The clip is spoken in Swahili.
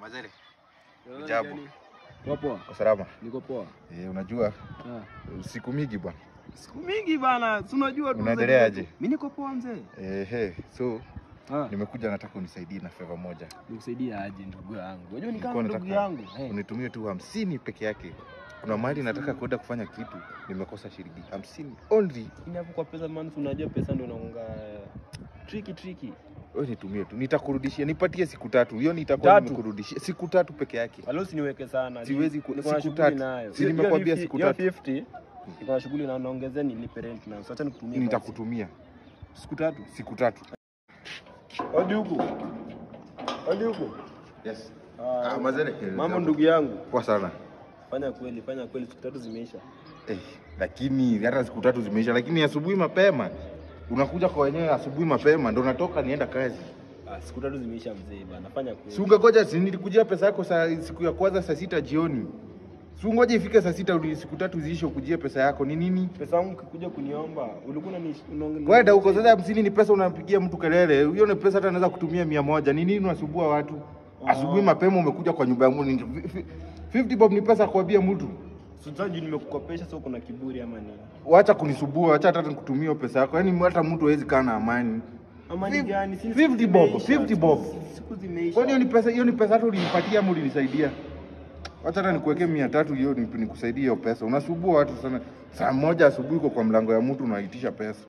Mazere. Jambo. Poa. Kwa salama. Niko poa. Unajua? Siku mingi bwana. Siku mingi bana, si unajua tu. Unaendelea aje? Mimi niko poa mzee. So nimekuja nataka unisaidie na favor moja. Nikusaidie aje ndugu yangu? Unajua ni kama ndugu yangu. Unitumie tu 50 peke yake. Kuna mahali nataka kwenda kufanya kitu, nimekosa shilingi 50 only. Ni hapo kwa pesa man, unajua pesa ndio inaunga tricky. Wewe nitumie tu. Nitakurudishia. Nipatie siku 3. Hiyo nitakuwa nimekurudishia. Siku 3 peke yake. Wala usiniweke sana. Siwezi siku 3. Si nimekwambia siku 3. 50. Niko na shughuli na naongezea nilipe rent na sasa nikutumie. Nitakutumia. Siku 3. Siku 3. Hadi huko. Yes. Mazere. Mambo ndugu yangu. Poa sana. Fanya kweli, siku 3 zimeisha. Lakini hata siku 3 zimeisha, lakini asubuhi mapema. Unakuja kwa wenyewe asubuhi mapema ndio natoka nienda kazi. Siku 3 zimeisha mzee bana, fanya kweli. Si ungegoja, si nilikujia pesa yako siku ya kwanza saa 6 jioni. Si ungoje ifike saa 6 siku 3 ziishe ukujie pesa yako. Ni nini? Pesa yangu ukikuja kuniomba, ulikuwa unaongelea. Wewe huko sasa 50 ni pesa unampigia mtu kelele. Hiyo ni pesa hata anaweza kutumia 100. Ni nini unasumbua watu? Asubuhi mapema umekuja kwa nyumba yangu 50 bob ni pesa kuambia mtu. Sitaji nimekukopesha sio kuna kiburi ama nini? Wacha kunisumbua, acha hata nikutumie pesa yako. Yaani hata mtu hawezi kaa na amani. Amani gani? 50 bob. Siku zimeisha. Kwani hiyo ni pesa hata ulinipatia ama ulinisaidia? Wacha hata nikuwekee 300 hiyo nikusaidie hiyo pesa. Unasumbua watu sana. Saa 1 asubuhi uko kwa mlango ya mtu unaitisha pesa.